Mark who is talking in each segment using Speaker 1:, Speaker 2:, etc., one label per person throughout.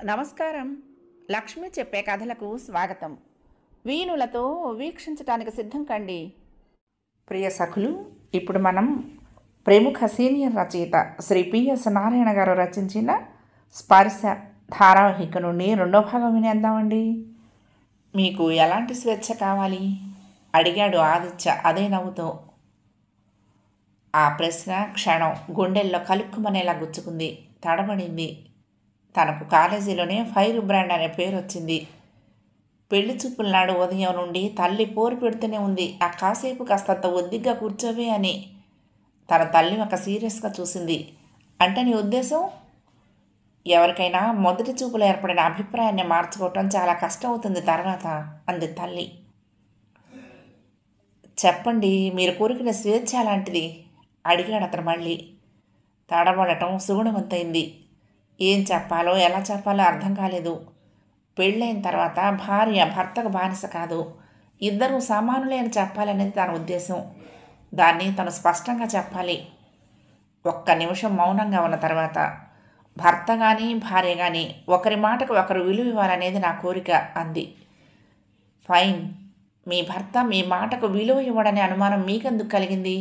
Speaker 1: నమస్కారం. లక్ష్మి చెప్పే కథలకు స్వాగతం. వీణులతో వీక్షించటానికి సిద్ధం కండి. ప్రియ సఖులు, ఇప్పుడు మనం ప్రముఖ సీనియర్ రచయిత శ్రీ పిఎస్ నారాయణ గారు రచించిన స్పర్శ ధారావాహిక నుండి రెండో భాగం వినేద్దామండి. మీకు ఎలాంటి స్వేచ్ఛ కావాలి అడిగాడు ఆదిత్య అదే నవ్వుతో. ఆ ప్రశ్న క్షణం గుండెల్లో కలుక్కుమనేలా గుచ్చుకుంది. తడబడింది. తనకు కాలేజీలోనే ఫైర్ బ్రాండ్ అనే పేరు వచ్చింది. పెళ్లి చూపుల నాడు ఉదయం నుండి తల్లి పోరు పెడుతూనే ఉంది. ఆ కాసేపు కాస్తంత ఒద్దిగ్గా కూర్చోవే అని. తన తల్లి ఒక సీరియస్గా చూసింది. అంటే నీ ఉద్దేశం? ఎవరికైనా మొదటి చూపులో ఏర్పడిన అభిప్రాయాన్ని మార్చుకోవటం చాలా కష్టం అవుతుంది తర్వాత అంది తల్లి. చెప్పండి, మీరు కోరికల స్వేచ్ఛ అలాంటిది అడిగాడు అతను మళ్ళీ. తడబడటం సుగుణవంతైంది. ఏం చెప్పాలో ఎలా చెప్పాలో అర్థం కాలేదు. పెళ్ళైన తర్వాత భార్య భర్తకు బానిస కాదు, ఇద్దరూ సమానులే అని చెప్పాలనేది తన ఉద్దేశం. దాన్ని తను స్పష్టంగా చెప్పాలి. ఒక్క నిమిషం మౌనంగా ఉన్న తర్వాత, భర్త కానీ భార్య కానీ ఒకరి మాటకు ఒకరు విలువ ఇవ్వాలనేది నా కోరిక అంది. ఫైన్. మీ భర్త మీ మాటకు విలువ ఇవ్వడనే అనుమానం మీకెందుకు కలిగింది?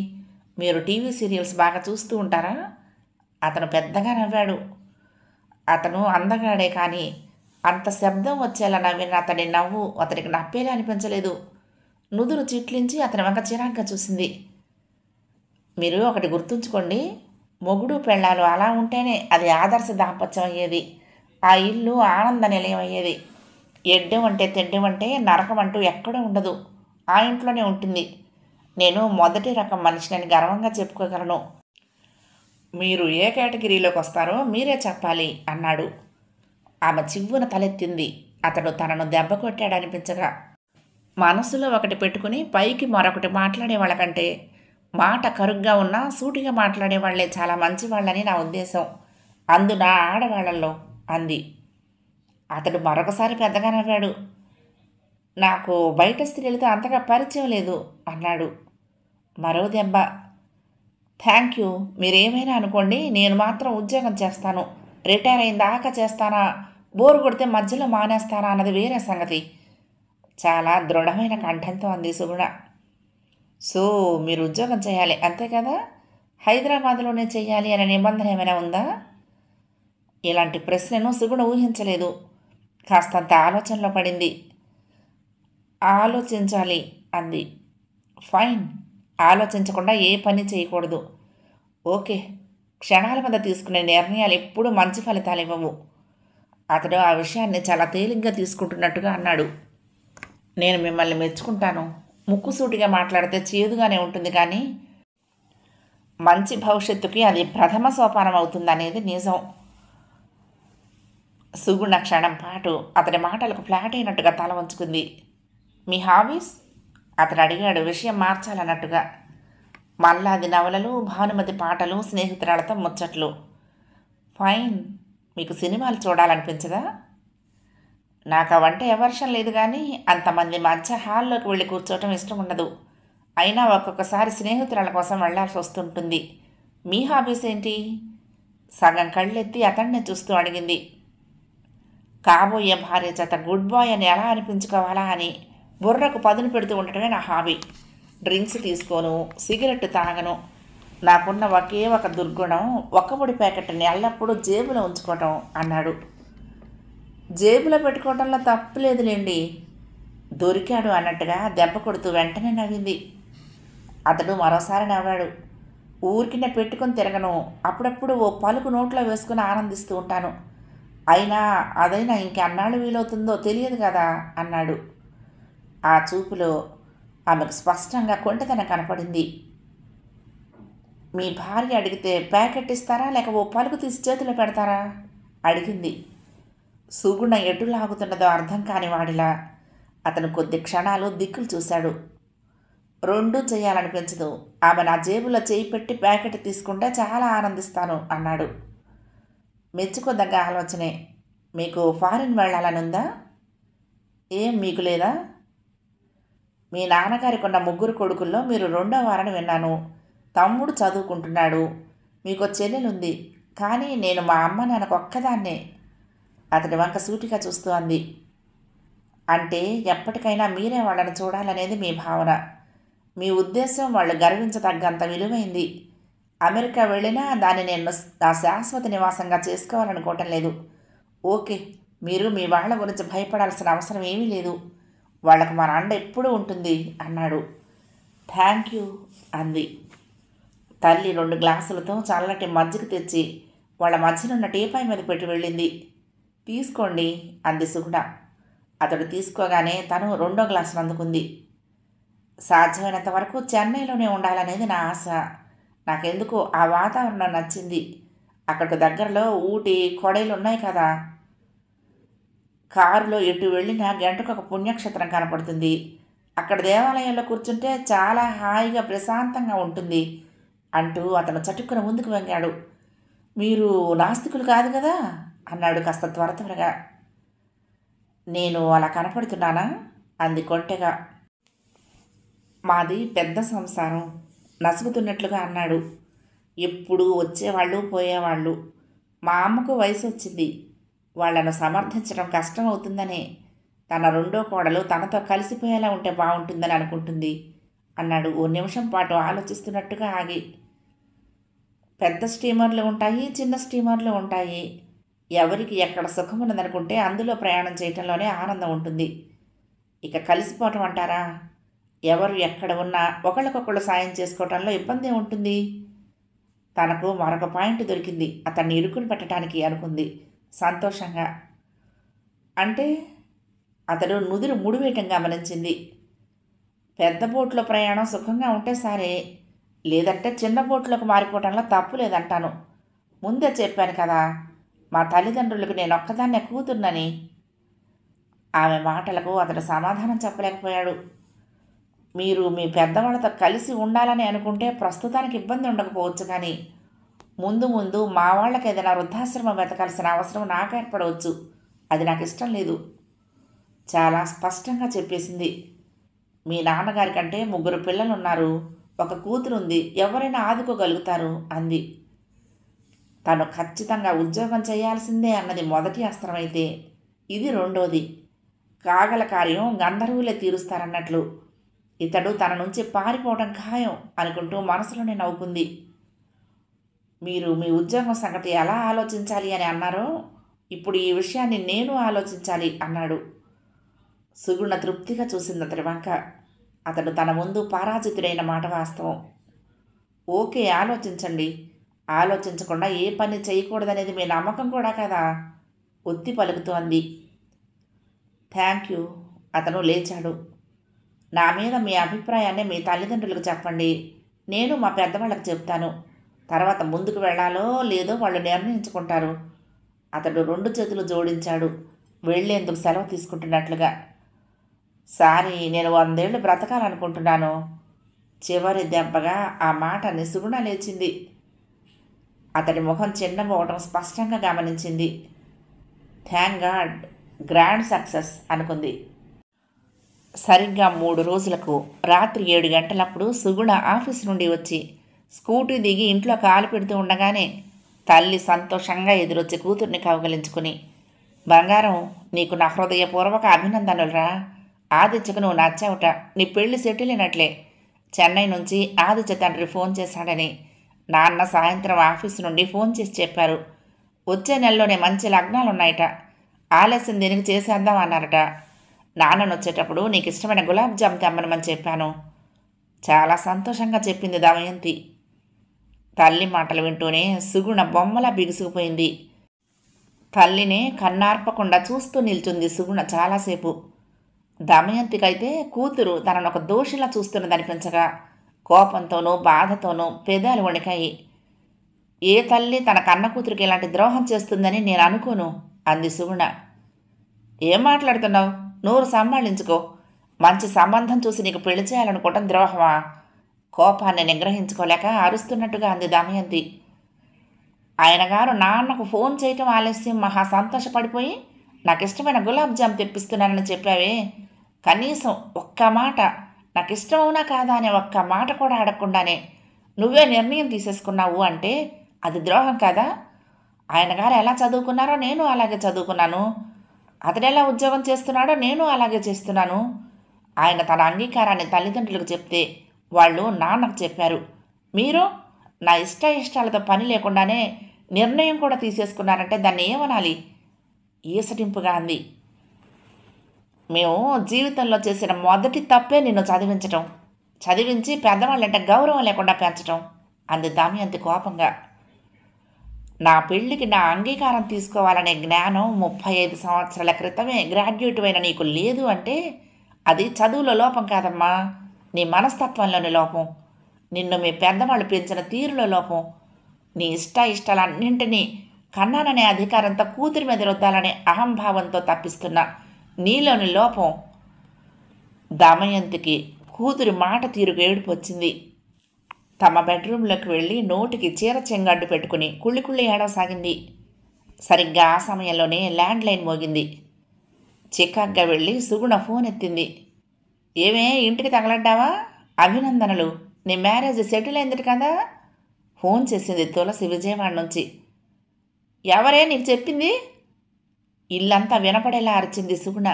Speaker 1: మీరు టీవీ సీరియల్స్ బాగా చూస్తూ ఉంటారా? అతను పెద్దగా నవ్వాడు. అతను అందగాడే, కానీ అంత శబ్దం వచ్చేలా నవ్విన అతడి నవ్వు అతడికి నప్పేలా అనిపించలేదు. నుదురు చిట్లించి అతని వంక చిరాగ్గా చూసింది. మీరు ఒకటి గుర్తుంచుకోండి, మొగుడు పెళ్ళాలు అలా ఉంటేనే అది ఆదర్శ దాంపత్యం అయ్యేది. ఆ ఇల్లు ఆనంద నిలయం అయ్యేది. ఎడ్డం అంటే తెడ్డం అంటే నరకం అంటూ ఎక్కడో ఉండదు. ఆ ఇంట్లోనే ఉంటుంది. నేను మొదటి రకం మనిషిని గర్వంగా చెప్పుకోగలను. మీరు ఏ కేటగిరీలోకి వస్తారో మీరే చెప్పాలి అన్నాడు. ఆమె చివ్వున తలెత్తింది. అతడు తనను దెబ్బ కొట్టాడనిపించగా. మనసులో ఒకటి పెట్టుకుని పైకి మరొకటి మాట్లాడే వాళ్ళకంటే మాట కరుగ్గా ఉన్నా సూటిగా మాట్లాడే వాళ్లే చాలా మంచివాళ్ళని నా ఉద్దేశం, అందున ఆడవాళ్లలో అంది. అతడు మరొకసారి పెద్దగా నవ్వాడు. నాకు బయట స్త్రీలతో అంతగా పరిచయం లేదు అన్నాడు. మరో దెబ్బ. థ్యాంక్ యూ, మీరేమైనా అనుకోండి, నేను మాత్రం ఉద్యోగం చేస్తాను. రిటైర్ అయిన దాకా చేస్తానా, బోరు కొడితే మధ్యలో మానేస్తానా అన్నది వేరే సంగతి. చాలా దృఢమైన కంఠంతో అంది సుగుణ. సో మీరు ఉద్యోగం చేయాలి అంతే కదా? హైదరాబాద్లోనే చేయాలి అనే నిబంధన ఏమైనా ఉందా? ఇలాంటి ప్రశ్నను సుగుణ ఊహించలేదు. కాస్తంత ఆలోచనలో పడింది. ఆలోచించాలి అంది. ఫైన్. ఆలోచించకుండా ఏ పని చేయకూడదు. ఓకే. క్షణాల మీద తీసుకునే నిర్ణయాలు ఎప్పుడూ మంచి ఫలితాలు ఇవ్వవు. అతడు ఆ విషయాన్ని చాలా తేలిగ్గా తీసుకుంటున్నట్టుగా అన్నాడు. నేను మిమ్మల్ని మెచ్చుకుంటాను. ముక్కుసూటిగా మాట్లాడితే చేదుగానే ఉంటుంది, కానీ మంచి భవిష్యత్తుకి అది ప్రథమ సోపానం అవుతుందనేది నిజం. సుగుణ క్షణం పాటు అతని మాటలకు ఫ్లాట్ అయినట్టుగా తల వంచుకుంది. మీ హాబీస్? అతడు అడిగాడు విషయం మార్చాలన్నట్టుగా. మల్లాది నవలలు, భానుమతి పాటలు, స్నేహితురాలతో ముచ్చట్లు. ఫైన్. మీకు సినిమాలు చూడాలనిపించదా? నాకు అవంటే ఎవర్షన్ లేదు, కానీ అంతమంది మధ్య హాల్లోకి వెళ్ళి కూర్చోవటం ఇష్టం ఉండదు. అయినా ఒక్కొక్కసారి స్నేహితురాల కోసం వెళ్లాల్సి వస్తుంటుంది. మీ హాబీస్ ఏంటి? సగం కళ్ళెత్తి అతన్నే చూస్తూ అడిగింది. కాబోయే భార్య చేత గుడ్ బాయ్ అని ఎలా అనిపించుకోవాలా అని బుర్రకు పదును పెడుతూ ఉండటమే నా హాబీ. డ్రింక్స్ తీసుకోను, సిగరెట్ తాగను. నాకున్న ఒకే ఒక దుర్గుణం ఒక్కబొడి ప్యాకెట్ని ఎల్లప్పుడూ జేబులో ఉంచుకోవటం అన్నాడు. జేబులో పెట్టుకోవడంలో తప్పులేదులేండి. దొరికాడు అన్నట్టుగా దెబ్బ కొడుతూ వెంటనే నవ్వింది. అతడు మరోసారి నవ్వాడు. ఊరికినే పెట్టుకొని తిరగను, అప్పుడప్పుడు ఓ పలుకు నోట్లో వేసుకుని ఆనందిస్తూ ఉంటాను. అయినా అదైనా ఇంకెన్నాళ్ళు వీలవుతుందో తెలియదు కదా అన్నాడు. ఆ చూపులో ఆమెకు స్పష్టంగా కొంటెతనం కనపడింది. మీ భార్య అడిగితే ప్యాకెట్ ఇస్తారా, లేక ఓ పలుకు తీసి చేతిలో పెడతారా అడిగింది. సుగుణ ఎటు లాగుతున్నదో అర్థం కాని వాడిలా అతను కొద్ది క్షణాలు దిక్కులు చూశాడు. రెండూ చేయాలనిపించదు. ఆమె నా జేబులో చేయి పెట్టి ప్యాకెట్ తీసుకుంటే చాలా ఆనందిస్తాను అన్నాడు. మెచ్చుకోదగ్గ ఆలోచనే. మీకు ఫారిన్ వెళ్ళాలనుందా? ఏం మీకు లేదా? మీ నాన్నగారికి ఉన్న 3 కొడుకుల్లో మీరు 2వ వారని విన్నాను. తమ్ముడు చదువుకుంటున్నాడు. మీకు చెల్లెలుంది, కానీ నేను మా అమ్మ నాన్నకు ఒక్కదాన్నే. అతడి వంక సూటిగా చూస్తూ అంది. అంటే ఎప్పటికైనా మీరే వాళ్ళని చూడాలనేది మీ భావన. మీ ఉద్దేశం వాళ్ళు గర్వించదగ్గంత విలువైంది. అమెరికా వెళ్ళినా దాన్ని నేను నా శాశ్వత నివాసంగా చేసుకోవాలనుకోవటం లేదు. ఓకే, మీరు మీ వాళ్ళ గురించి భయపడాల్సిన అవసరం ఏమీ లేదు. వాళ్ళకు మన అండ ఎప్పుడూ ఉంటుంది అన్నాడు. థ్యాంక్ యూ అంది. తల్లి 2 గ్లాసులతో చల్లటి మజ్జిగ తెచ్చి వాళ్ళ మధ్యనున్న టీపాయ్ మీద పెట్టి వెళ్ళింది. తీసుకోండి అంది సుగుణ. అతడు తీసుకోగానే తను 2వ గ్లాసును అందుకుంది. సాధ్యమైనంత వరకు చెన్నైలోనే ఉండాలనేది నా ఆశ. నాకెందుకు ఆ వాతావరణం నచ్చింది. అక్కడికి దగ్గరలో ఊటీ, కొడైలు ఉన్నాయి కదా. కారులో ఎటు వెళ్ళినా గంటకొక పుణ్యక్షేత్రం కనపడుతుంది. అక్కడ దేవాలయంలో కూర్చుంటే చాలా హాయిగా ప్రశాంతంగా ఉంటుంది అంటూ అతను చటుక్కున ముందుకు వంగాడు. మీరు నాస్తికులు కాదు కదా అన్నాడు కాస్త త్వరగా. నేను అలా కనపడుతున్నానా అంది కొంటెగా. మాది పెద్ద సంసారం నసుగుతున్నట్లుగా అన్నాడు. ఎప్పుడూ వచ్చేవాళ్ళు పోయేవాళ్ళు. మా అమ్మకు వయసు వచ్చింది. వాళ్లను సమర్థించడం కష్టం అవుతుందనే తన 2వ కోడలు తనతో కలిసిపోయేలా ఉంటే బాగుంటుందని అనుకుంటుంది అన్నాడు ఓ నిమిషం పాటు ఆలోచిస్తున్నట్టుగా ఆగి. పెద్ద స్టీమర్లు ఉంటాయి, చిన్న స్టీమర్లు ఉంటాయి. ఎవరికి ఎక్కడ సుఖం ఉన్నదనుకుంటే అందులో ప్రయాణం చేయటంలోనే ఆనందం ఉంటుంది. ఇక కలిసిపోవటం అంటారా? ఎవరు ఎక్కడ ఉన్నా ఒకళ్ళకొకళ్ళు సాయం చేసుకోవటంలో ఇబ్బంది ఉంటుంది. తనకు మరొక పాయింట్ దొరికింది. అతన్ని ఇరుకుని పెట్టడానికి అనుకుంది సంతోషంగా. అంటే అతడు నుదురు ముడివేయటం గమనించింది. పెద్ద బోట్లో ప్రయాణం సుఖంగా ఉంటే సరే, లేదంటే చిన్న బోట్లోకి మారిపోవటంలో తప్పు లేదంటాను. ముందే చెప్పాను కదా, మా తల్లిదండ్రులకు నేను ఒక్కదాన్నే కూతుర్నని. ఆమె మాటలకు అతడు సమాధానం చెప్పలేకపోయాడు. మీరు మీ పెద్దవాళ్ళతో కలిసి ఉండాలని అనుకుంటే ప్రస్తుతానికి ఇబ్బంది ఉండకపోవచ్చు, కానీ ముందు ముందు మా వాళ్ళకి ఏదైనా వృద్ధాశ్రమం వెతకాల్సిన అవసరం నాకు ఏర్పడవచ్చు. అది నాకు ఇష్టం లేదు. చాలా స్పష్టంగా చెప్పేసింది. మీ నాన్నగారి కంటే 3 పిల్లలున్నారు, ఒక కూతురుంది, ఎవరైనా ఆదుకోగలుగుతారు అంది. తను ఖచ్చితంగా ఉద్యోగం చేయాల్సిందే అన్నది మొదటి అస్త్రమైతే, ఇది 2వది. కాగల కార్యం గంధర్వులే తీరుస్తారన్నట్లు ఇతడు తన నుంచి పారిపోవడం ఖాయం అనుకుంటూ మనసులోనే నవ్వుకుంది. మీరు మీ ఉద్యోగం సంగతి ఎలా ఆలోచించాలి అని అన్నారో ఇప్పుడు ఈ విషయాన్ని నేను ఆలోచించాలి అన్నాడు. సుగుణ తృప్తిగా చూసింది అతడి వంక. అతడు తన ముందు పరాజితుడైన మాట వాస్తవం. ఓకే, ఆలోచించండి. ఆలోచించకుండా ఏ పని చేయకూడదనేది మీ నమ్మకం కూడా కదా ఒత్తి పలుకుతూ అంది. Thank you. అతను లేచాడు. నా మీద మీ అభిప్రాయాన్ని మీ తల్లిదండ్రులకు చెప్పండి. నేను మా పెద్దవాళ్ళకి చెప్తాను. తర్వాత ముందుకు వెళ్ళాలో లేదో వాళ్ళు నిర్ణయించుకుంటారు. అతడు 2 చేతులు జోడించాడు వెళ్లేందుకు సెలవు తీసుకుంటున్నట్లుగా. సారీ, నేను 100 ఏళ్ళు బ్రతకాలనుకుంటున్నాను. చివరి దెబ్బగా ఆ మాట నిసుగుణ లేచింది. అతడి ముఖం చిన్నబోవటం స్పష్టంగా గమనించింది. థ్యాంక్ గాడ్, గ్రాండ్ సక్సెస్ అనుకుంది. సరిగ్గా 3 రోజులకు రాత్రి 7 గంటలప్పుడు సుగుణ ఆఫీస్ నుండి వచ్చి స్కూటీ దిగి ఇంట్లో కాలు పెడుతూ ఉండగానే తల్లి సంతోషంగా ఎదురొచ్చి కూతుర్ని కౌగలించుకుని, బంగారం, నీకు నా హృదయపూర్వక అభినందనలురా. ఆదిత్యకు నువ్వు నచ్చావుట. నీ పెళ్లి సెటిల్ అయినట్లే. చెన్నై నుంచి ఆదిత్య తండ్రి ఫోన్ చేశాడని నాన్న సాయంత్రం ఆఫీసు నుండి ఫోన్ చేసి చెప్పారు. వచ్చే నెలలోనే మంచి లగ్నాలున్నాయట. ఆలస్యం దీనికి చేసేద్దాం అన్నారట. నాన్నను వచ్చేటప్పుడు నీకు ఇష్టమైన గులాబ్ జామ్ తెమ్మనమని చెప్పాను. చాలా సంతోషంగా చెప్పింది దమయంతి. తల్లి మాటలు వింటూనే సుగుణ బొమ్మలా బిగుసుకుపోయింది. తల్లినే కన్నార్పకుండా చూస్తూ నిల్చుంది సుగుణ చాలాసేపు. దమయంతికైతే కూతురు తనను ఒక దోషిలా చూస్తున్నదనిపించగా కోపంతోనూ బాధతోనూ పెదాలు వణికాయి. ఏ తల్లి తన కన్న కూతురికి ఇలాంటి ద్రోహం చేస్తుందని నేను అనుకోను అంది సుగుణ. ఏం మాట్లాడుతున్నావు? నోరు సంభాళించుకో. మంచి సంబంధం చూసి నీకు పెళ్లి చేయాలనుకోవటం ద్రోహమా? కోపాన్ని నిగ్రహించుకోలేక అరుస్తున్నట్టుగా అంది దమయంతి. ఆయన గారు నాన్నకు ఫోన్ చేయటం ఆలస్యం మహా సంతోషపడిపోయి నాకు ఇష్టమైన గులాబ్ జామ్ తెప్పిస్తున్నానని చెప్పావే, కనీసం ఒక్క మాట నాకు ఇష్టమవునా కాదా అనే ఒక్క మాట కూడా అడగకుండానే నువ్వే నిర్ణయం తీసేసుకున్నావు అంటే అది ద్రోహం కాదా? ఆయన గారు ఎలా చదువుకున్నారో నేను అలాగే చదువుకున్నాను. అతడు ఎలా ఉద్యోగం చేస్తున్నాడో నేను అలాగే చేస్తున్నాను. ఆయన తన అంగీకారాన్ని తల్లిదండ్రులకు చెప్తే వాళ్ళు నాన్నకు చెప్పారు. మీరు నా ఇష్టాలతో పని లేకుండానే నిర్ణయం కూడా తీసేసుకున్నారంటే దాన్ని ఏమనాలి? ఈసటింపుగా అంది. మేము జీవితంలో చేసిన మొదటి తప్పే నిన్ను చదివించటం, చదివించి పెద్దవాళ్ళంటే గౌరవం లేకుండా పెంచటం అంది దమయంతి కోపంగా. నా పెళ్లికి నా అంగీకారం తీసుకోవాలనే జ్ఞానం 35 సంవత్సరాల క్రితమే గ్రాడ్యుయేట్ అయిన నీకు లేదు అంటే అది చదువులో లోపం కాదమ్మా, నీ మనస్తత్వంలోని లోపం, నిన్ను మీ పెద్దవాళ్ళు పెంచిన తీరులో లోపం. నీ ఇష్టాలన్నింటినీ కన్నాననే అధికారంతో కూతురి మీద రుద్దాలనే అహంభావంతో తప్పిస్తున్నా నీలోని లోపం. దమయంతికి కూతురి మాట తీరుకు ఏడుపు వచ్చింది. తమ బెడ్రూంలోకి వెళ్ళి నోటికి చీర చెంగడ్డు పెట్టుకుని కుళ్ళి ఏడవసాగింది. సరిగ్గా ఆ సమయంలోనే ల్యాండ్లైన్ మోగింది. చికాగ్గా వెళ్ళి సుగుణ ఫోన్ ఎత్తింది. ఏమే ఇంటికి తగలడ్డావా? అభినందనలు, నీ మ్యారేజ్ సెటిల్ అయింది కదా? ఫోన్ చేసింది తులసి విజయవాడ నుంచి. ఎవరే నీకు చెప్పింది? ఇల్లంతా వినపడేలా అరిచింది సుగుణ.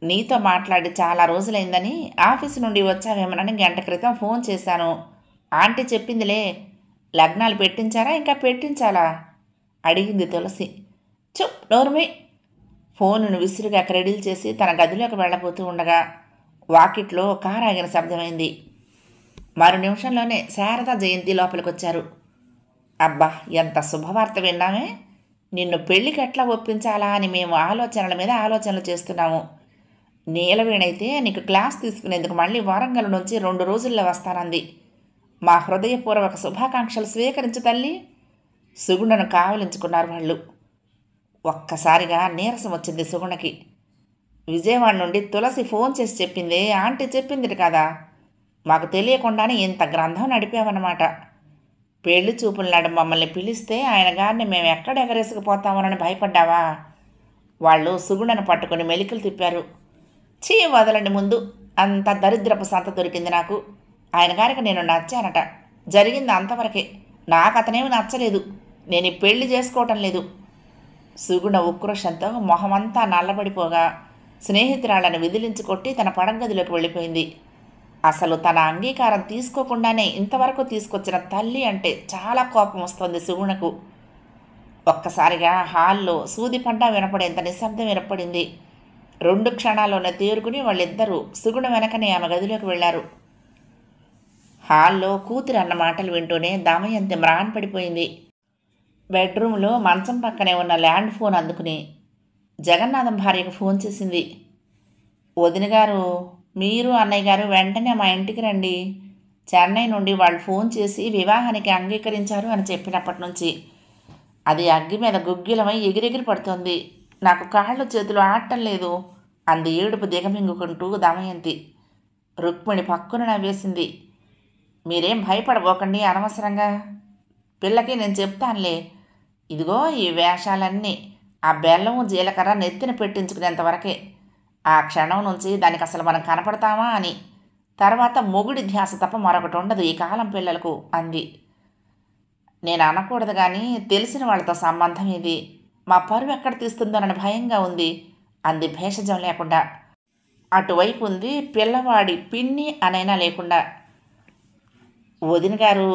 Speaker 1: నీతో మాట్లాడి చాలా రోజులైందని ఆఫీసు నుండి వచ్చావేమోనని గంట క్రితం ఫోన్ చేశాను. ఆంటీ చెప్పిందిలే. లగ్నాలు పెట్టించారా ఇంకా పెట్టించాలా అడిగింది తులసి. చుప్ నోర్మి. ఫోనును విసురుగా క్రెడిల్ చేసి తన గదిలోకి వెళ్ళబోతూ ఉండగా వాకిట్లో కారు ఆగిన శబ్దమైంది. మరు నిమిషంలోనే శారద జయంతి లోపలికొచ్చారు. అబ్బా, ఎంత శుభవార్త విన్నామే! నిన్ను పెళ్లికి ఎట్లా ఒప్పించాలా అని మేము ఆలోచనల మీద ఆలోచనలు చేస్తున్నాము. నీలవేణైతే నీకు క్లాస్ తీసుకునేందుకు మళ్ళీ వరంగల్ నుంచి 2 రోజుల్లో వస్తానంది. మా హృదయపూర్వక శుభాకాంక్షలు స్వీకరించు తల్లి. సుగుణను కావలించుకున్నారు వాళ్ళు. ఒక్కసారిగా నీరసం వచ్చింది సుగుణకి. విజయవాడ నుండి తులసి ఫోన్ చేసి చెప్పింది, ఆంటీ చెప్పింది కదా, మాకు తెలియకుండానే ఇంత గ్రంథం నడిపామన్నమాట. పెళ్లి చూపుల నాడు మమ్మల్ని పిలిస్తే ఆయన గారిని మేము ఎక్కడ ఎగరేసుకుపోతామోనని భయపడ్డావా? వాళ్ళు సుగుణను పట్టుకుని మెలికలు తిప్పారు. చీ వదలండి ముందు, అంత దరిద్రపు సంత దొరికింది నాకు. ఆయన గారికి నేను నచ్చానట. జరిగింది అంతవరకే. నాకు అతనేమి నచ్చలేదు. నేను ఈ పెళ్లి చేసుకోవటం లేదు. సుగుణ ఉక్రోషంతో మొహమంతా నల్లబడిపోగా స్నేహితురాళ్లను విదిలించి కొట్టి తన పడగదిలోకి వెళ్ళిపోయింది. అసలు తన అంగీకారం తీసుకోకుండానే ఇంతవరకు తీసుకొచ్చిన తల్లి అంటే చాలా కోపం వస్తుంది సుగుణకు. ఒక్కసారిగా హాల్లో సూది పంట వినపడేంత నిశ్శబ్దం వినపడింది. 2 క్షణాల్లోనే తేరుకుని వాళ్ళిద్దరూ సుగుణ వెనకనే ఆమె గదిలోకి వెళ్లారు. హాల్లో కూతురు అన్న మాటలు వింటూనే దమయంతి మ్రాన్ పడిపోయింది. బెడ్రూమ్లో మంచం పక్కనే ఉన్న ల్యాండ్ ఫోన్ అందుకుని జగన్నాథం భార్యకు ఫోన్ చేసింది. వదిన గారు, మీరు అన్నయ్య గారు వెంటనే మా ఇంటికి రండి. చెన్నై నుండి వాళ్ళు ఫోన్ చేసి వివాహానికి అంగీకరించారు అని చెప్పినప్పటి నుంచి అది అగ్గి మీద గుగ్గిలమై ఎగిరెగిరి పడుతోంది. నాకు కాళ్ళు చేతులు ఆడటం లేదు అంది ఏడుపు దిగమింగుకుంటూ దమయంతి. రుక్మిణి పక్కున నవ్వేసింది. మీరేం భయపడబోకండి అనవసరంగా. పిల్లకి నేను చెప్తానులే. ఇదిగో ఈ వేషాలన్నీ ఆ బెల్లం జీలకర్ర నెత్తిన పెట్టించుకునేంతవరకే. ఆ క్షణం నుంచి దానికి అసలు మనం కనపడతామా అని. తర్వాత మొగుడి ధ్యాస తప్ప మరొకటి ఉండదు ఈ కాలం పిల్లలకు అంది. నేను అనకూడదు కానీ తెలిసిన వాళ్ళతో సంబంధం ఇది. మా పరువు ఎక్కడ తీస్తుందోనని భయంగా ఉంది అంది భేషజం లేకుండా. అటువైపు ఉంది పిల్లవాడి పిన్ని అనైనా లేకుండా. వదిన గారు,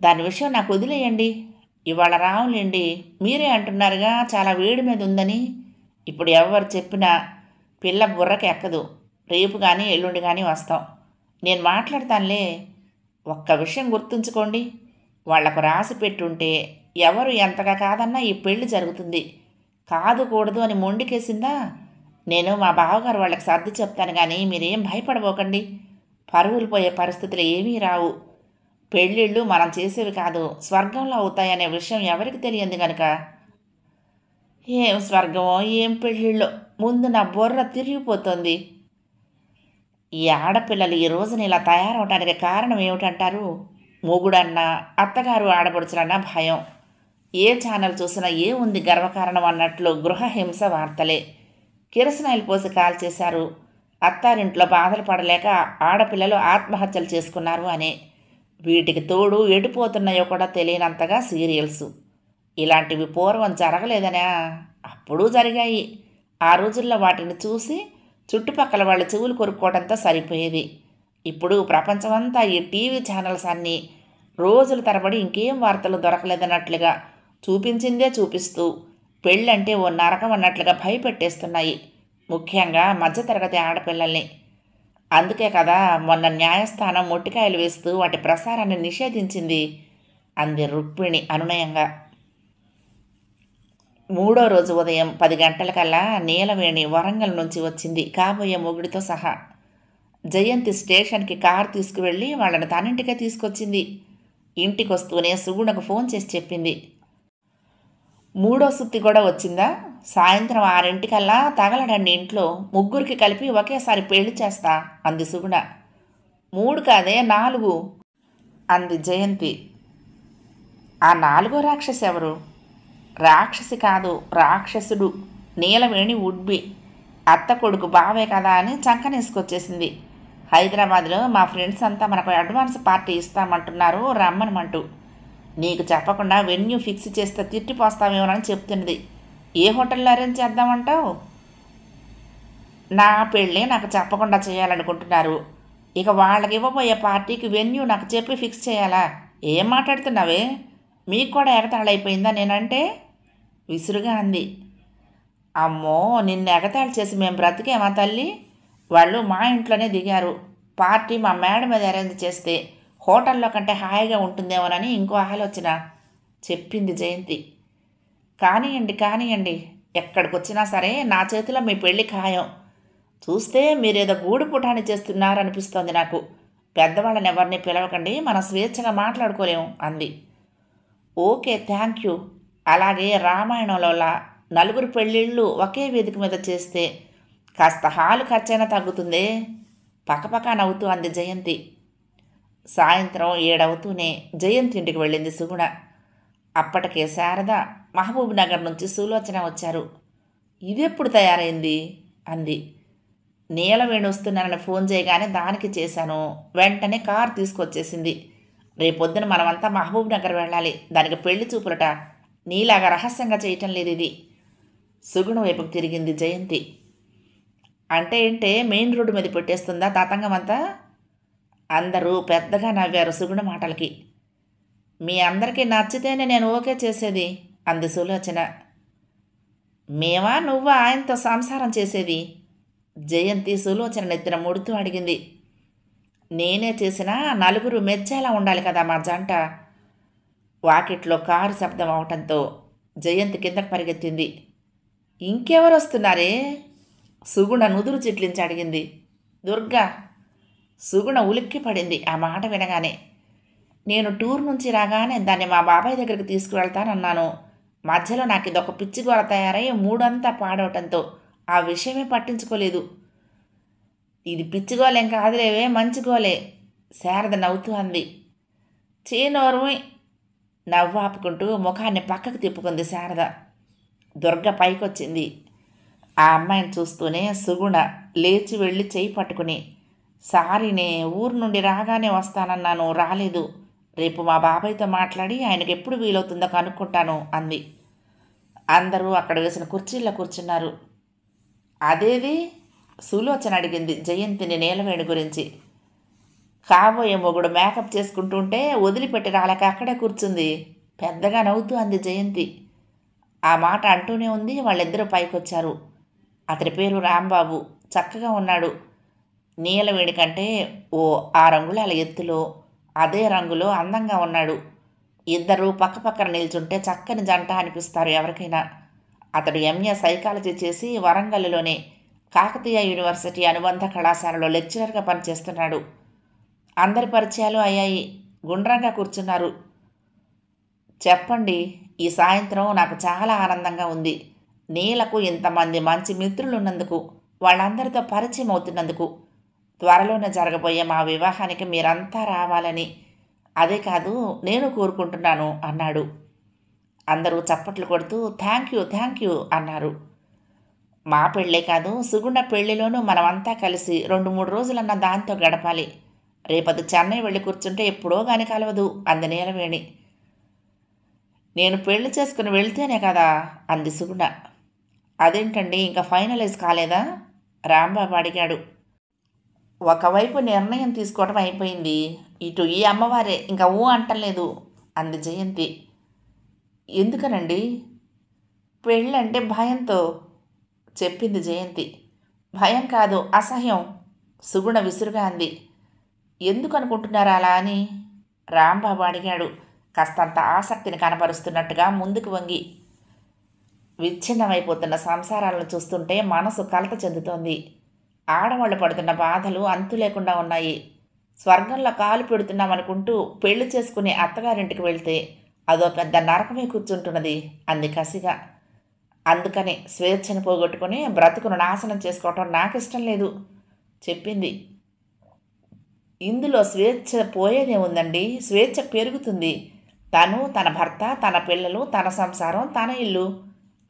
Speaker 1: దాని విషయం నాకు వదిలేయండి. ఇవాళ రావులేండి. మీరే అంటున్నారుగా చాలా వేడి మీద ఉందని. ఇప్పుడు ఎవరు చెప్పినా పిల్ల బుర్రకి ఎక్కదు. రేపు కానీ ఎల్లుండి కానీ వస్తాం. నేను మాట్లాడతానులే. ఒక్క విషయం గుర్తుంచుకోండి, వాళ్లకు రాసి పెట్టుంటే ఎవరు ఎంతగా కాదన్నా ఈ పెళ్లి జరుగుతుంది. కాదు కూడదు అని మొండికేసిందా, నేను మా బావగారు వాళ్ళకి సర్ది చెప్తాను కానీ మీరేం భయపడబోకండి. పరువులు పోయే పరిస్థితులు ఏమీ రావు. పెళ్ళిళ్ళు మనం చేసేవి కాదు, స్వర్గంలో అవుతాయనే విషయం ఎవరికి తెలియంది కనుక. ఏం స్వర్గమో ఏం పెళ్ళిళ్ళో, ముందు నా బుర్ర తిరిగిపోతుంది. ఈ ఆడపిల్లలు ఈ రోజున ఇలా తయారవటానికి కారణం ఏమిటంటారు? మొగుడన్నా అత్తగారు ఆడపడుచులన్నా భయం. ఏ ఛానల్ చూసినా ఏముంది గర్వకారణం అన్నట్లు గృహహింస వార్తలే. కిరసనాయిలు పోసి కాల్చేశారు, అత్తారింట్లో బాధలు పడలేక ఆడపిల్లలు ఆత్మహత్యలు చేసుకున్నారు అనే. వీటికి తోడు ఎటుపోతున్నాయో కూడా తెలియనంతగా సీరియల్స్. ఇలాంటివి పూర్వం జరగలేదనా? అప్పుడూ జరిగాయి. ఆ రోజుల్లో వాటిని చూసి చుట్టుపక్కల వాళ్ళ చెవులు కొరుక్కోవడంతో సరిపోయేది. ఇప్పుడు ప్రపంచమంతా ఈ టీవీ ఛానల్స్ అన్నీ రోజుల తరబడి ఇంకేం వార్తలు దొరకలేదన్నట్లుగా చూపించిందే చూపిస్తూ పెళ్ళంటే ఓ నరకం అన్నట్లుగా భయపెట్టేస్తున్నాయి, ముఖ్యంగా మధ్యతరగతి ఆడపిల్లల్ని. అందుకే కదా మొన్న న్యాయస్థానం మొట్టికాయలు వేస్తూ వాటి ప్రసారాన్ని నిషేధించింది అంది రుక్మిణి అనునయంగా. మూడో రోజు ఉదయం 10 గంటలకల్లా నీలవేణి వరంగల్ నుంచి వచ్చింది కాబోయే మొగుడితో సహా. జయంతి స్టేషన్కి కారు తీసుకువెళ్ళి వాళ్ళని తనింటికే తీసుకొచ్చింది. ఇంటికొస్తూనే సుగుణకు ఫోన్ చేసి చెప్పింది. మూడో సుత్తి కూడా వచ్చిందా? సాయంత్రం 6 తగలడండి ఇంట్లో, ముగ్గురికి కలిపి ఒకేసారి పెళ్లి చేస్తా అంది సుగుణ. 3 కాదే 4 అంది జయంతి. ఆ 4గో రాక్షసి ఎవరు? రాక్షసి కాదు, రాక్షసుడు. నీలవేణి ఉడ్బి. అత్త కొడుకు బావే కదా అని చంకనేసుకొచ్చేసింది. హైదరాబాద్లో మా ఫ్రెండ్స్ అంతా మనకు అడ్వాన్స్ పార్టీ ఇస్తామంటున్నారు, రమ్మనమంటూ. నీకు చెప్పకుండా వెన్యూ ఫిక్స్ చేస్తే తిట్టిపోస్తావేమోనని చెప్తున్నది. ఏ హోటల్లో అరేంజ్ చేద్దామంటావు? నా పెళ్ళి నాకు చెప్పకుండా చేయాలనుకుంటున్నారు. ఇక వాళ్ళకి ఇవ్వబోయే పార్టీకి వెన్యూ నాకు చెప్పి ఫిక్స్ చేయాలా? ఏం మాట్లాడుతున్నావే? మీకు కూడా ఎగతాళైపోయిందా నేనంటే? విసురుగా అంది. అమ్మో, నిన్ను ఎగతాళి చేసి మేము బ్రతికేమా తల్లి? వాళ్ళు మా ఇంట్లోనే దిగారు. పార్టీ మా మేడ మీద అరేంజ్ చేస్తే హోటల్లో కంటే హాయిగా ఉంటుందేమోనని ఇంకో ఆలోచన చెప్పింది జయంతి. కానియండి కానియండి, ఎక్కడికి వచ్చినా సరే నా చేతిలో మీ పెళ్ళి ఖాయం. చూస్తే మీరేదో గూడు పుటాన్ని చేస్తున్నారనిపిస్తోంది నాకు. పెద్దవాళ్ళని ఎవరిని పిలవకండి, మనం స్వేచ్ఛగా మాట్లాడుకోలేము అంది. Okay, thank you. అలాగే రామాయణంలోలా 4 పెళ్ళిళ్ళు ఒకే వేదిక మీద చేస్తే కాస్త హాలు ఖర్చైనా తగ్గుతుందే పక్కపక్క నవ్వుతూ అంది జయంతి. సాయంత్రం 7 అవుతూనే జయంతి ఇంటికి వెళ్ళింది సుగుణ. అప్పటికే శారద, మహబూబ్ నగర్ నుంచి సులోచన వచ్చారు. ఇదెప్పుడు తయారైంది అంది. నీలవేణి వస్తున్నానని ఫోన్ చేయగానే దానికి చేశాను. వెంటనే కారు తీసుకొచ్చేసింది. రేపొద్దున మనమంతా మహబూబ్ నగర్ వెళ్ళాలి. దానికి పెళ్లి చూపులట. నీలాగా రహస్యంగా చేయటం లేదు ఇది. సుగుణ వైపుకు తిరిగింది జయంతి. అంటే ఏంటే మెయిన్ రోడ్డు మీద పెట్టేస్తుందా తతంగమంతా? అందరూ పెద్దగా నవ్వారు సుగుణ మాటలకి. మీ అందరికీ నచ్చితేనే నేను ఓకే చేసేది అంది సులోచన. మేమా నువ్వా ఆయనతో సంసారం చేసేది? జయంతి సులోచన నెత్తిన ముడుతూ అడిగింది. నేనే చేసినా 4 మెచ్చేలా ఉండాలి కదా మా జంట. వాకిట్లో కారు శబ్దం అవటంతో జయంతి కిందకు పరిగెత్తింది. ఇంకెవరు వస్తున్నారే? సుగుణ నుదురు చిట్లించి అడిగింది. దుర్గా. సుగుణ ఉలిక్కి పడింది ఆ మాట వినగానే. నేను టూర్ నుంచి రాగానే దాన్ని మా బాబాయ్ దగ్గరికి తీసుకువెళ్తానన్నాను. మధ్యలో నాకు ఇదొక పిచ్చిగోల తయారై మూడంతా పాడవటంతో ఆ విషయమే పట్టించుకోలేదు. ఇది పిచ్చిగోలేం కాదులేవే, మంచి గోలే శారద నవ్వుతూ అంది. చీనోర్మి నవ్వు ఆపుకుంటూ ముఖాన్ని పక్కకు తిప్పుకుంది శారద. దుర్గ పైకొచ్చింది. ఆ అమ్మాయిని చూస్తూనే సుగుణ లేచి వెళ్ళి చేయి పట్టుకుని, సారీనే, ఊరు నుండి రాగానే వస్తానన్నాను, రాలేదు. రేపు మా బాబాయ్తో మాట్లాడి ఆయనకు ఎప్పుడు వీలవుతుందో కనుక్కుంటాను అంది. అందరూ అక్కడ వేసిన కుర్చీల్లో కూర్చున్నారు. అదేది? సులోచన అడిగింది జయంతిని నీలవేణి గురించి. కాబోయే మొగుడు మేకప్ చేసుకుంటుంటే వదిలిపెట్టి రాలేక అక్కడే కూర్చుంది. పెద్దగా నవ్వుతూ అంది జయంతి. ఆ మాట అంటూనే ఉంది. వాళ్ళిద్దరూ పైకొచ్చారు. అతని పేరు రాంబాబు. చక్కగా ఉన్నాడు. నీలవేణి కంటే ఓ 6 అంగుళాల ఎత్తులో, అదే రంగులో అందంగా ఉన్నాడు. ఇద్దరూ పక్కపక్కన నిల్చుంటే చక్కని జంట అనిపిస్తారు ఎవరికైనా. అతడు ఎంఏ సైకాలజీ చేసి వరంగల్లోనే కాకతీయ యూనివర్సిటీ అనుబంధ కళాశాలలో లెక్చరర్గా పనిచేస్తున్నాడు. అందరి పరిచయాలు అయ్యాయి. గుండ్రంగా కూర్చున్నారు. చెప్పండి, ఈ సాయంత్రం నాకు చాలా ఆనందంగా ఉంది. నీలకు ఇంతమంది మంచి మిత్రులు ఉన్నందుకు, వాళ్ళందరితో పరిచయం అవుతున్నందుకు, త్వరలోనే జరగబోయే మా వివాహానికి మీరంతా రావాలని, అదే కాదు నేను కోరుకుంటున్నాను అన్నాడు. అందరూ చప్పట్లు కొడుతూ థ్యాంక్ యూ అన్నారు. మా పెళ్ళే కాదు, సుగుణ పెళ్లిలోనూ మనమంతా కలిసి 2-3 రోజులన్నా దాంతో గడపాలి. రేపది చెన్నై వెళ్ళి కూర్చుంటే ఎప్పుడో గాని కలవదు అంది నీలవేణి. నేను పెళ్లి చేసుకుని వెళ్తేనే కదా అంది సుగుణ. అదేంటండి ఇంకా ఫైనలైజ్ కాలేదా రాంబాబు అడిగాడు. ఒకవైపు నిర్ణయం తీసుకోవడం అయిపోయింది, ఇటు ఈ అమ్మవారే ఇంకా ఊ అంటలేదు అంది జయంతి. ఎందుకనండి? పెళ్ళంటే భయంతో చెప్పింది జయంతి. భయం కాదు, అసహ్యం సుగుణ విసురుగా అంది. ఎందుకు అనుకుంటున్నారా అలా అని రాంబాబు అడిగాడు కాస్తంత ఆసక్తిని కనపరుస్తున్నట్టుగా ముందుకు వంగి. విచ్ఛిన్నమైపోతున్న సంసారాలను చూస్తుంటే మనసు కలత చెందుతోంది. ఆడవాళ్ళు పడుతున్న బాధలు అంతు లేకుండా ఉన్నాయి. స్వర్గంలో కాలు పెడుతున్నామనుకుంటూ పెళ్లి చేసుకుని అత్తగారింటికి వెళ్తే అదో పెద్ద నరకమే కూర్చుంటున్నది అంది కసిగా. అందుకని స్వేచ్ఛను పోగొట్టుకుని బ్రతుకును నాశనం చేసుకోవటం నాకిష్టం లేదు చెప్పింది. ఇందులో స్వేచ్ఛ పోయేదే ఉందండి, స్వేచ్ఛ పెరుగుతుంది. తను, తన భర్త, తన పిల్లలు, తన సంసారం, తన ఇల్లు,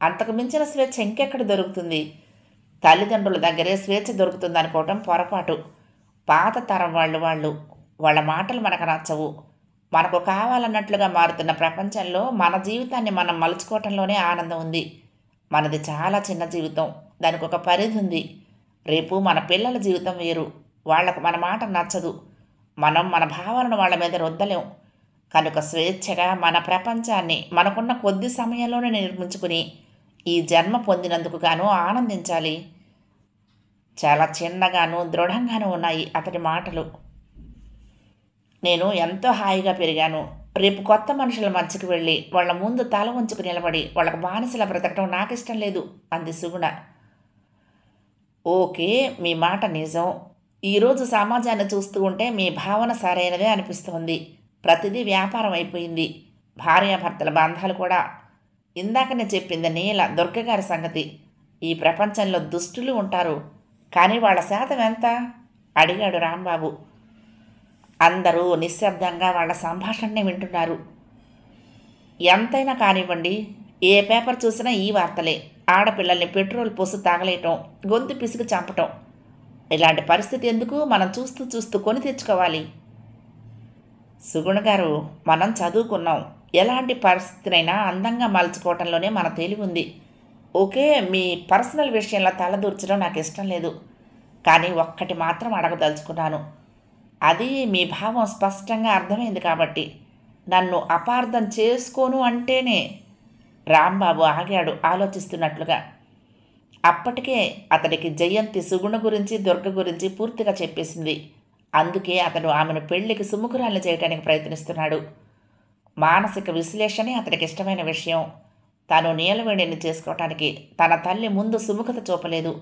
Speaker 1: అంతకు మించిన స్వేచ్ఛ ఇంకెక్కడ దొరుకుతుంది? తల్లిదండ్రుల దగ్గరే స్వేచ్ఛ దొరుకుతుంది అనుకోవటం పొరపాటు. పాత తరం వాళ్ళ మాటలు మనకు నచ్చవు. మనకు కావాలన్నట్లుగా మారుతున్న ప్రపంచంలో మన జీవితాన్ని మనం మలుచుకోవటంలోనే ఆనందం ఉంది. మనది చాలా చిన్న జీవితం, దానికి ఒక పరిధి ఉంది. రేపు మన పిల్లల జీవితం వేరు, వాళ్లకు మన మాట నచ్చదు. మనం మన భావాలను వాళ్ళ మీద రుద్దలేం. కనుక స్వేచ్ఛగా మన ప్రపంచాన్ని మనకున్న కొద్ది సమయంలోనే నిర్మించుకుని ఈ జన్మ పొందినందుకు గాను ఆనందించాలి. చాలా చిన్నగాను దృఢంగాను ఉన్నాయి అతడి మాటలు. నేను ఎంతో హాయిగా పెరిగాను. రేపు కొత్త మనుషుల మధ్యకు వెళ్ళి వాళ్ళ ముందు తల ఉంచుకు నిలబడి వాళ్ళకు బానిసలా బ్రతకటం నాకు ఇష్టం లేదు అంది సుగుణ. ఓకే, మీ మాట నిజం. ఈరోజు సమాజాన్ని చూస్తూ ఉంటే మీ భావన సరైనదే అనిపిస్తోంది. ప్రతిదీ వ్యాపారం అయిపోయింది. భార్యాభర్తల బంధాలు కూడా. ఇందాకనే చెప్పింది నీల దుర్గగారి సంగతి. ఈ ప్రపంచంలో దుష్టులు ఉంటారు, కానీ వాళ్ళ శాతం ఎంత అడిగాడు రాంబాబు. అందరూ నిశ్శబ్దంగా వాళ్ళ సంభాషణనే వింటున్నారు. ఎంతైనా కానివ్వండి, ఏ పేపర్ చూసినా ఈ వార్తలే. ఆడపిల్లల్ని పెట్రోల్ పోసి తాగలేయటం, గొంతు పిసికి చంపటం. ఇలాంటి పరిస్థితి ఎందుకు? మనం చూస్తూ చూస్తూ కొని తెచ్చుకోవాలి. సుగుణ గారు, మనం చదువుకున్నాం. ఎలాంటి పరిస్థితినైనా అందంగా మలుచుకోవటంలోనే మన తెలివి ఉంది. ఓకే, మీ పర్సనల్ విషయంలో తలదూర్చడం నాకు ఇష్టం లేదు. కానీ ఒక్కటి మాత్రం అడగదలుచుకున్నాను. అది మీ భావం స్పష్టంగా అర్థమైంది కాబట్టి. నన్ను అపార్థం చేసుకోను అంటేనే. రాంబాబు ఆగాడు ఆలోచిస్తున్నట్లుగా. అప్పటికే అతడికి జయంతి సుగుణ గురించి దుర్గ గురించి పూర్తిగా చెప్పేసింది. అందుకే అతడు ఆమెను పెళ్లికి సుముఖురాలు చేయడానికి ప్రయత్నిస్తున్నాడు. మానసిక విశ్లేషణే అతడికి ఇష్టమైన విషయం. తాను నీలవేణిని చేసుకోవటానికి తన తల్లి ముందు సుముఖత చూపలేదు,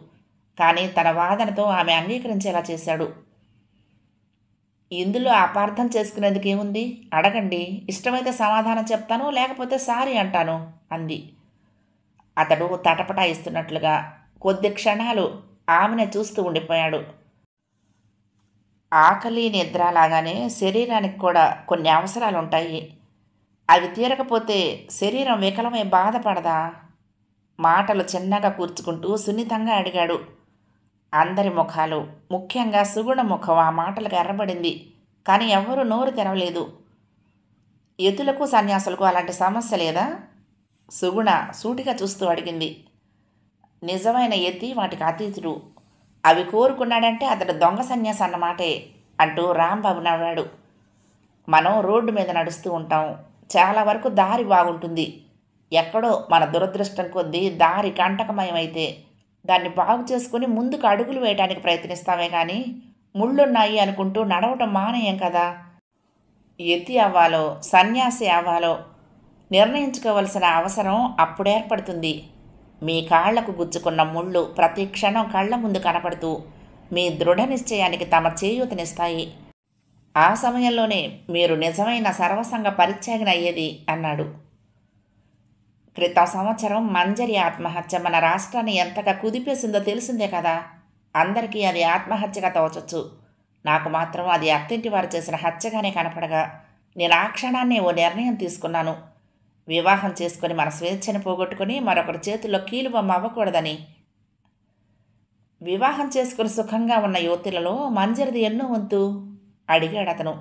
Speaker 1: కానీ తన వాదనతో ఆమె అంగీకరించేలా చేశాడు. ఇందులో అపార్థం చేసుకునేందుకు ఏముంది? అడగండి, ఇష్టమైతే సమాధానం చెప్తాను, లేకపోతే సారీ అంటాను అంది. అతడు తటపటాయిస్తున్నట్లుగా కొద్ది క్షణాలు ఆమెనే చూస్తూ ఉండిపోయాడు. ఆకలి నిద్ర లాగానే శరీరానికి కూడా కొన్ని అవసరాలు ఉంటాయి. అవి తీరకపోతే శరీరం వికలమై బాధపడదా? మాటలు చిన్నగా కూర్చుకుంటూ సున్నితంగా అడిగాడు. అందరి ముఖాలు, ముఖ్యంగా సుగుణ ముఖం ఆ మాటలకు ఎర్రబడింది. కానీ ఎవ్వరూ నోరు తెరవలేదు. యతులకు సన్యాసులకు అలాంటి సమస్య లేదా? సుగుణ సూటిగా చూస్తూ అడిగింది. నిజమైన యతి వాటికి అతీతుడు. అవి కోరుకున్నాడంటే అతడు దొంగ సన్యాసి అన్నమాటే అంటూ రాంబాబు నవ్వాడు. మనం రోడ్డు మీద నడుస్తూ ఉంటాం. చాలా వరకు దారి బాగుంటుంది. ఎక్కడో మన దురదృష్టం కొద్దీ దారి కంటకమయమైతే దాన్ని బాగు చేసుకుని ముందుకు అడుగులు వేయడానికి ప్రయత్నిస్తామే కానీ ముళ్ళున్నాయి అనుకుంటూ నడవటం మానేయం కదా. యతి అవ్వాలో సన్యాసి అవ్వాలో నిర్ణయించుకోవలసిన అవసరం అప్పుడేర్పడుతుంది. మీ కాళ్లకు గుచ్చుకున్న ముళ్ళు ప్రతి క్షణం కళ్ల ముందు కనపడుతూ మీ దృఢ నిశ్చయానికి తమ చేయూతనిస్తాయి. ఆ సమయంలోనే మీరు నిజమైన సర్వసంగ పరిత్యాగిన అయ్యేది అన్నాడు. క్రితం సంవత్సరం మంజరి ఆత్మహత్య మన రాష్ట్రాన్ని ఎంతగా కుదిపేసిందో తెలిసిందే కదా. అందరికీ అది ఆత్మహత్యగా తోచొచ్చు. నాకు మాత్రం అది అత్తింటి వారు చేసిన హత్యగానే కనపడగా నేను ఆ క్షణాన్నే ఓ నిర్ణయం తీసుకున్నాను. వివాహం చేసుకుని మన స్వేచ్ఛను పోగొట్టుకుని మరొకరి చేతుల్లో కీలుబొమ్మ అవ్వకూడదని. వివాహం చేసుకుని సుఖంగా ఉన్న యువతులలో మంజరిది ఎన్నో వంతు. అడిగాడు అతను.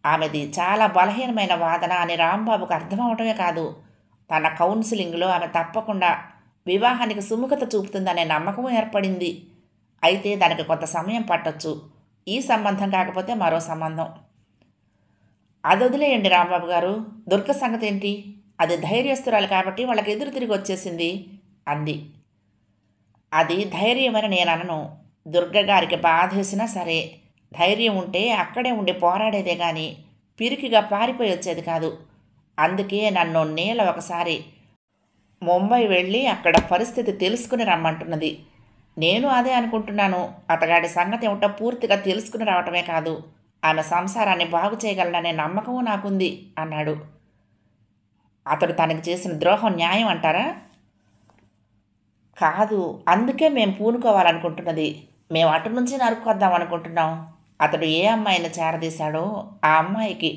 Speaker 1: ఆమెది చాలా బలహీనమైన వాదన అని రాంబాబుకు అర్థమవటమే కాదు, తన కౌన్సిలింగ్లో ఆమె తప్పకుండా వివాహానికి సుముఖత చూపుతుందనే నమ్మకం ఏర్పడింది. అయితే దానికి కొంత సమయం పట్టొచ్చు. ఈ సంబంధం కాకపోతే మరో సంబంధం. అది వదిలేయండి రాంబాబు గారు, దుర్గ సంగతి ఏంటి? అది ధైర్యస్తురాలు కాబట్టి వాళ్ళకి ఎదురు తిరిగి వచ్చేసింది అంది. అది ధైర్యమని నేను అనను. దుర్గ గారికి బాధేసినా సరే ధైర్యం ఉంటే అక్కడే ఉండి పోరాడేదే కానీ పిరికిగా పారిపోయి వచ్చేది కాదు. అందుకే నన్ను నీల ఒకసారి ముంబై వెళ్ళి అక్కడ పరిస్థితి తెలుసుకుని రమ్మంటున్నది. నేను అదే అనుకుంటున్నాను. అతగాడి సంగతి ఏమిటో పూర్తిగా తెలుసుకుని రావటమే కాదు, ఆమె సంసారాన్ని బాగు చేయగలననే నమ్మకము నాకుంది అన్నాడు. అతడు తనకు చేసిన ద్రోహం న్యాయం అంటారా? కాదు, అందుకే మేము పూనుకోవాలనుకుంటున్నది. మేము అటు నుంచి నరుక్కొద్దాం అనుకుంటున్నాం. అతడు ఏ అమ్మాయిని చేరదీశాడో ఆ అమ్మాయికి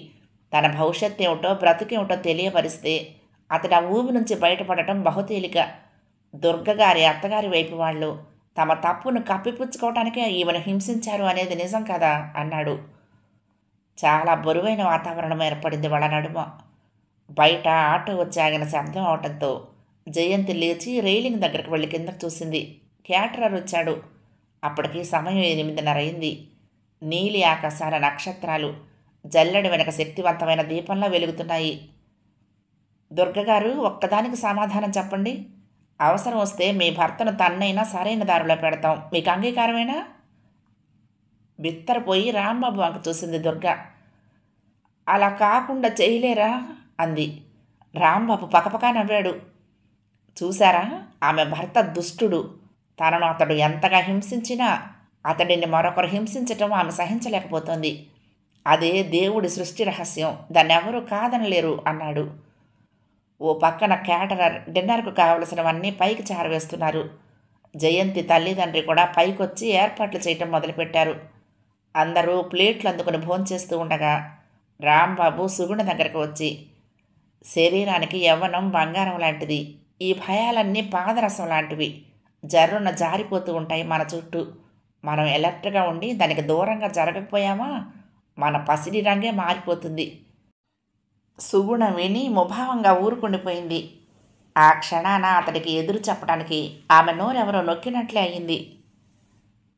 Speaker 1: తన భవిష్యత్తు ఏమిటో బ్రతుకేమిటో తెలియపరిస్తే అతడు ఆ ఊబి నుంచి బయటపడటం బహుతేలిక. దుర్గగారి అత్తగారి వైపు వాళ్ళు తమ తప్పును కప్పిపుచ్చుకోవటానికే ఈమెను హింసించారు అనేది నిజం కదా అన్నాడు. చాలా బరువైన వాతావరణం ఏర్పడింది వాళ్ళ నడుమ. బయట ఆటో వచ్చి ఆగిన శబ్దం అవటంతో జయంతి లేచి రైలింగ్ దగ్గరకు వెళ్ళి కిందకు చూసింది. క్యాటరర్ వచ్చాడు. అప్పటికి సమయం 8:30 అయింది. నీలి ఆకాశాల నక్షత్రాలు జల్లెడి వెనక శక్తివంతమైన దీపంలా వెలుగుతున్నాయి. దుర్గగారు, ఒక్కదానికి సమాధానం చెప్పండి. అవసరం వస్తే మీ భర్తను తన్నైనా సరైన దారిలో పెడతాం. మీకు అంగీకారమేనా? బిత్తరపోయి రాంబాబు వంక చూసింది దుర్గ. అలా కాకుండా చేయలేరా అంది. రాంబాబు పకపకా నవ్వాడు. చూశారా, ఆమె భర్త దుష్టుడు. తనను అతడు ఎంతగా హింసించినా అతడిని మరొకరు హింసించటం ఆమె సహించలేకపోతోంది. అదే దేవుడి సృష్టి రహస్యం, దాన్ని ఎవరూ కాదనలేరు అన్నాడు. ఓ పక్కన క్యాటరర్ డిన్నర్కు కావలసినవన్నీ పైకి చేరవేస్తున్నారు. జయంతి తల్లిదండ్రి కూడా పైకొచ్చి ఏర్పాట్లు చేయటం మొదలుపెట్టారు. అందరూ ప్లేట్లు అందుకుని భోంచేస్తూ ఉండగా రాంబాబు సుగుణ దగ్గరకు వచ్చి, శరీరానికి యవ్వనం బంగారం లాంటిది, ఈ భయాలన్నీ పాదరసం లాంటివి, జర్రున జారిపోతూ ఉంటాయి మన చుట్టూ. మనం ఎలర్ట్గా ఉండి దానికి దూరంగా జరగకపోయామా మన పసిడి రంగే మారిపోతుంది. సుగుణ విని ముభావంగా ఊరుకుండిపోయింది. ఆ క్షణాన అతడికి ఎదురు చెప్పడానికి ఆమె నోరెవరో నొక్కినట్లే అయ్యింది.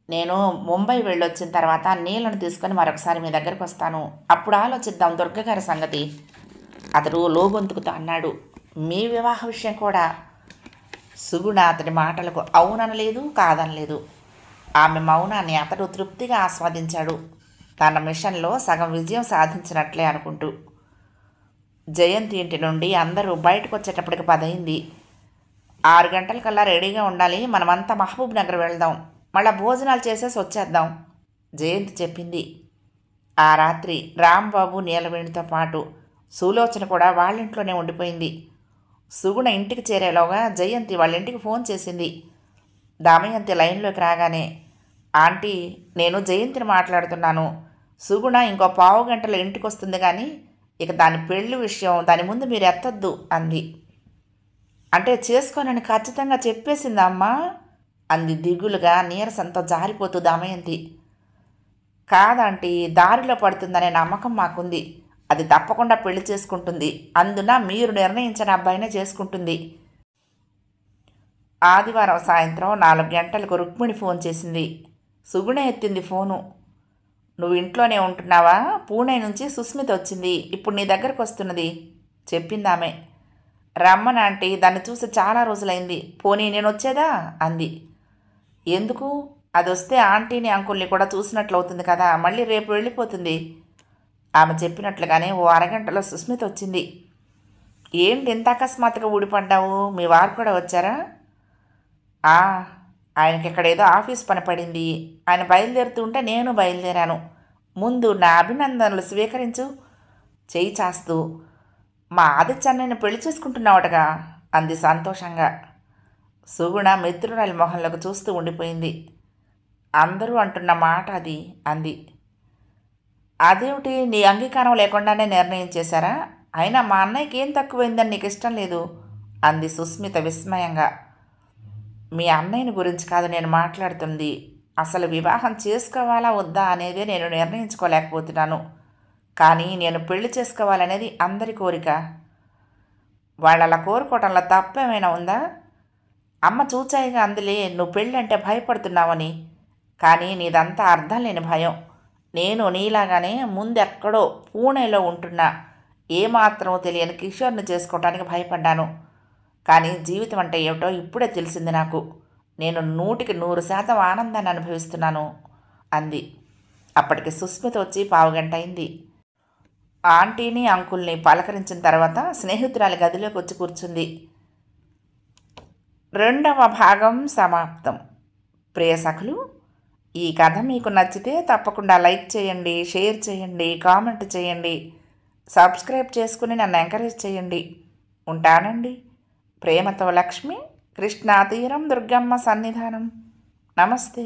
Speaker 1: నేను ముంబై వెళ్ళొచ్చిన తర్వాత నీళ్లను తీసుకొని మరొకసారి మీ దగ్గరకు వస్తాను. అప్పుడు ఆలోచిద్దాం దుర్గగారి సంగతి అతడు లోగొంతుకుతో అన్నాడు. మీ వివాహ విషయం కూడా. సుగుణ అతడి మాటలకు అవుననలేదు, కాదనలేదు. ఆమె మౌనాన్ని అతడు తృప్తిగా ఆస్వాదించాడు, తన మిషన్లో సగం విజయం సాధించినట్లే అనుకుంటూ. జయంతి ఇంటి నుండి అందరూ బయటకు వచ్చేటప్పటికి 10 అయింది. 6 గంటలకల్లా రెడీగా ఉండాలి. మనమంతా మహబూబ్ నగర్ వెళ్దాం, మళ్ళీ భోజనాలు చేసేసి వచ్చేద్దాం జయంతి చెప్పింది. ఆ రాత్రి రాంబాబు నీలవేణితో పాటు సులోచన కూడా వాళ్ళింట్లోనే ఉండిపోయింది. సుగుణ ఇంటికి చేరేలోగా జయంతి వాళ్ళ ఇంటికి ఫోన్ చేసింది. దమయంతి లైన్లోకి రాగానే, ఆంటీ, నేను జయంతిని మాట్లాడుతున్నాను. సుగుణ ఇంకో 15 గంటలో ఇంటికి వస్తుంది, కానీ ఇక దాని పెళ్లి విషయం దాని ముందు మీరు ఎత్తొద్దు అంది. అంటే చేసుకోనని ఖచ్చితంగా చెప్పేసిందా అమ్మా అంది దిగులుగా నీరసంతో జారిపోతూ దమయంతి. కాదంటీ, దారిలో పడుతుందనే నమ్మకం మాకుంది. అది తప్పకుండా పెళ్లి చేసుకుంటుంది. అందున మీరు నిర్ణయించిన అబ్బాయినే చేసుకుంటుంది. ఆదివారం సాయంత్రం 4 గంటలకు రుక్మిణి ఫోన్ చేసింది. సుగుణ ఎత్తింది ఫోను. నువ్వు ఇంట్లోనే ఉంటున్నావా? పూణే నుంచి సుస్మిత వచ్చింది, ఇప్పుడు నీ దగ్గరకు వస్తున్నది చెప్పిందామె. రమ్మనాంటీ, దాన్ని చూసి చాలా రోజులైంది. పోనీ నేను వచ్చేదా అంది. ఎందుకు? అది వస్తే ఆంటీని అంకుల్ని కూడా చూసినట్లు అవుతుంది కదా, మళ్ళీ రేపు వెళ్ళిపోతుంది. ఆమె చెప్పినట్లుగానే ఓ అరగంటలో సుస్మిత వచ్చింది. ఏంటి ఇంత అకస్మాత్తుగా ఊడిపడ్డావు? మీ వారు కూడా వచ్చారా? ఆయనకి ఇక్కడ ఏదో ఆఫీస్ పని పడింది. ఆయన బయలుదేరుతూ ఉంటే నేను బయలుదేరాను. ముందు నా అభినందనలు స్వీకరించు చేయి చాస్తూ. మా ఆదిత్యన్నని పెళ్లి చేసుకుంటున్నావటగా అంది సంతోషంగా. సుగుణ మిత్రురాలి మొహంలోకి చూస్తూ ఉండిపోయింది. అందరూ అంటున్న మాట అది అంది. అదేమిటి, నీ అంగీకారం లేకుండానే నిర్ణయం చేశారా? అయినా మా అన్నయ్యకి ఏం తక్కువైందని నీకు ఇష్టం లేదు అంది సుస్మిత విస్మయంగా. మీ అన్నయ్యని గురించి కాదు నేను మాట్లాడుతుంది, అసలు వివాహం చేసుకోవాలా వద్దా అనేదే నేను నిర్ణయించుకోలేకపోతున్నాను. కానీ నేను పెళ్లి చేసుకోవాలనేది అందరి కోరిక. వాళ్ళలా కోరుకోవటంలో తప్పేమైనా ఉందా? అమ్మ చూచాయిగా అందులే నువ్వు పెళ్ళంటే భయపడుతున్నావని. కానీ నీదంతా అర్థం లేని భయం. నేను నీలాగానే ముందెక్కడో పూణేలో ఉంటున్నా ఏమాత్రం తెలియని కిషోర్ని చేసుకోవటానికి భయపడ్డాను. కానీ జీవితం అంటే ఏమిటో ఇప్పుడే తెలిసింది నాకు. నేను 100% ఆనందాన్ని అనుభవిస్తున్నాను అంది. అప్పటికి సుస్మిత వచ్చి పావుగంట అయింది. ఆంటీని అంకుల్ని పలకరించిన తర్వాత స్నేహితురాలి గదిలోకి వచ్చి కూర్చుంది. 2వ భాగం సమాప్తం. ప్రియ సఖులు, ఈ కథ మీకు నచ్చితే తప్పకుండా లైక్ చేయండి, షేర్ చేయండి, కామెంట్ చేయండి, సబ్స్క్రైబ్ చేసుకుని నన్ను ఎంకరేజ్ చేయండి. ఉంటానండి. ప్రేమతో లక్ష్మి, కృష్ణా తీరం, దుర్గమ్మ సన్నిధానం. నమస్తే.